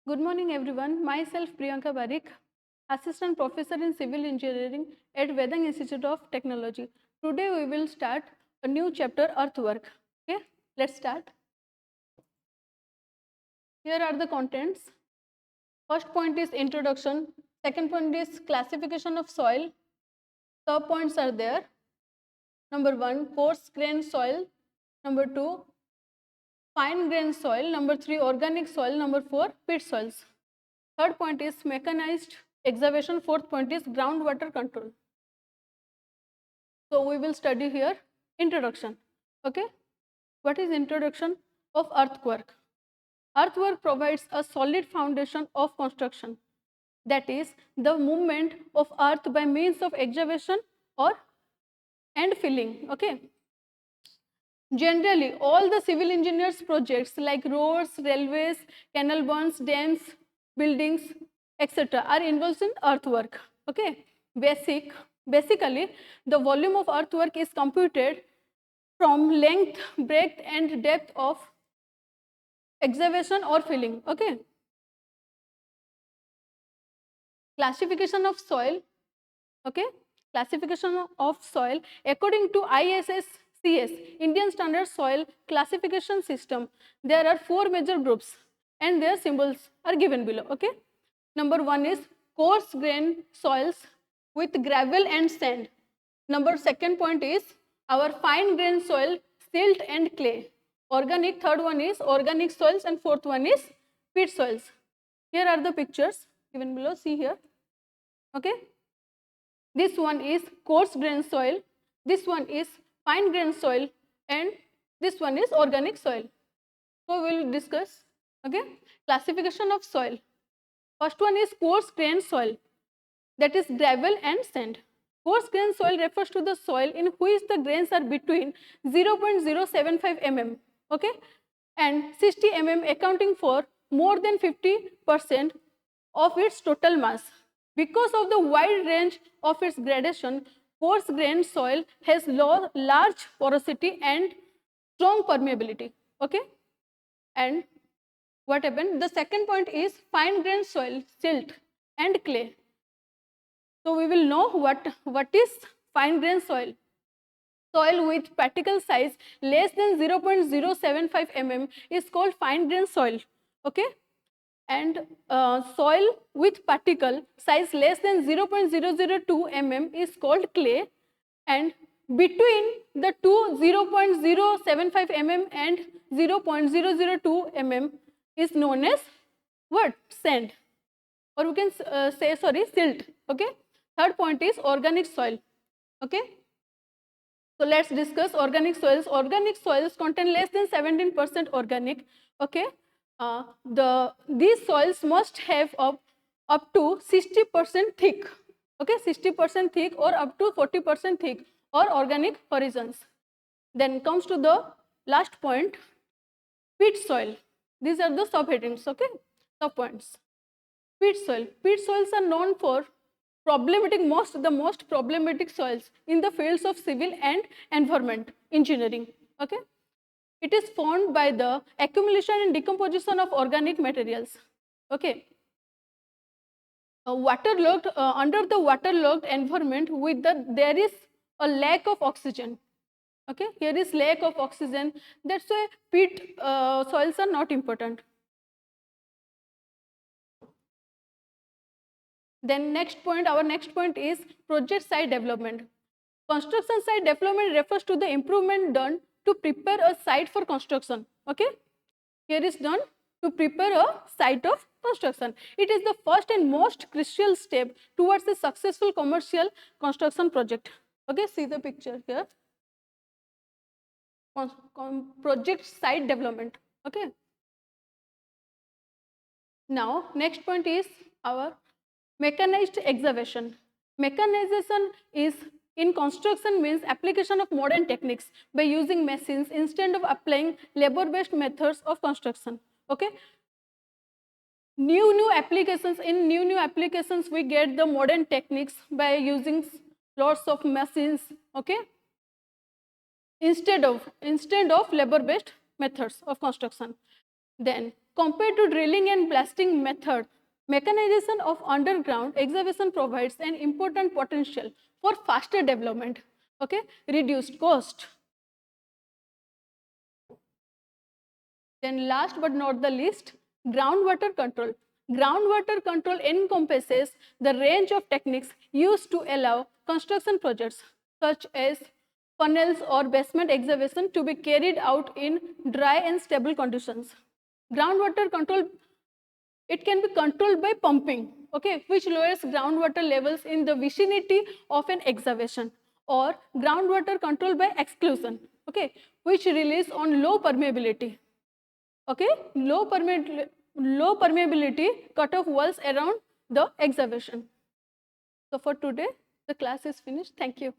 Good morning everyone. Myself Priyanka Barik, Assistant Professor in Civil Engineering at Vedang Institute of Technology. Today we will start a new chapter, Earthwork. Okay, let's start. Here are the contents. First point is introduction. Second point is classification of soil. Sub points are there. Number 1, coarse grain soil. Number 2, fine grain soil. Number 3, organic soil. Number 4, pit soils. Third point is mechanized excavation. Fourth point is groundwater control. So we will study here introduction. Okay, what is introduction of earthwork? Earthwork provides a solid foundation of construction, that is the movement of earth by means of excavation or and filling. Okay, generally all the civil engineers projects like roads, railways, canal burns, dams, buildings, etc. are involved in earthwork. Okay, basically the volume of earthwork is computed from length, breadth and depth of excavation or filling. Okay, classification of soil. Okay, classification of soil according to ISSCS, Indian Standard Soil Classification System. There are 4 major groups and their symbols are given below. Okay, number 1 is coarse grain soils with gravel and sand. Number second point is our fine grain soil, silt and clay. Organic, third one is organic soils and fourth one is peat soils. Here are the pictures given below, see here. Okay, this one is coarse grain soil, this one is fine grain soil and this one is organic soil. So we will discuss. Okay, classification of soil. First one is coarse grain soil, that is gravel and sand. Coarse grain soil refers to the soil in which the grains are between 0.075 mm, okay, and 60 mm, accounting for more than 50% of its total mass. Because of the wide range of its gradation, coarse grain soil has large porosity and strong permeability. Okay, and what happened? The second point is fine grain soil, silt and clay. So we will know what is fine grain soil. Soil with particle size less than 0.075 mm is called fine grain soil. Okay, and soil with particle size less than 0.002 mm is called clay, and between the two 0.075 mm and 0.002 mm is known as what? Sand, or we can say sorry, silt. Okay, third point is organic soil. Okay, so let's discuss organic soils. Organic soils contain less than 17% organic. Okay, these soils must have up to 60% thick. Okay, 60% thick or up to 40% thick or organic horizons. Then comes to the last point, peat soil. These are the subheadings. Okay, sub points. Peat soil. Peat soils are known for the most problematic soils in the fields of civil and environment engineering. Okay, it is formed by the accumulation and decomposition of organic materials. Okay, waterlogged under the waterlogged environment there is a lack of oxygen. Okay, here is lack of oxygen. That's why peat soils are not important. Then our next point is project site development. Construction site development refers to the improvement done to prepare a site for construction. Okay, here is done to prepare a site of construction. It is the first and most crucial step towards a successful commercial construction project. Okay, see the picture here. Project site development. Okay, now next point is our mechanized excavation. Mechanization is in construction means application of modern techniques by using machines instead of applying labor-based methods of construction. Okay, new applications we get the modern techniques by using lots of machines. Okay, instead of labor-based methods of construction. Then Compared to drilling and blasting method, mechanization of underground excavation provides an important potential for faster development, okay, reduced cost. Then last but not the least, groundwater control. Groundwater control encompasses the range of techniques used to allow construction projects such as funnels or basement excavation to be carried out in dry and stable conditions. Groundwater control, it can be controlled by pumping, okay, which lowers groundwater levels in the vicinity of an excavation, or groundwater control by exclusion, okay, which relies on low permeability, okay, low permeability cutoff walls around the excavation. So for today, the class is finished. Thank you.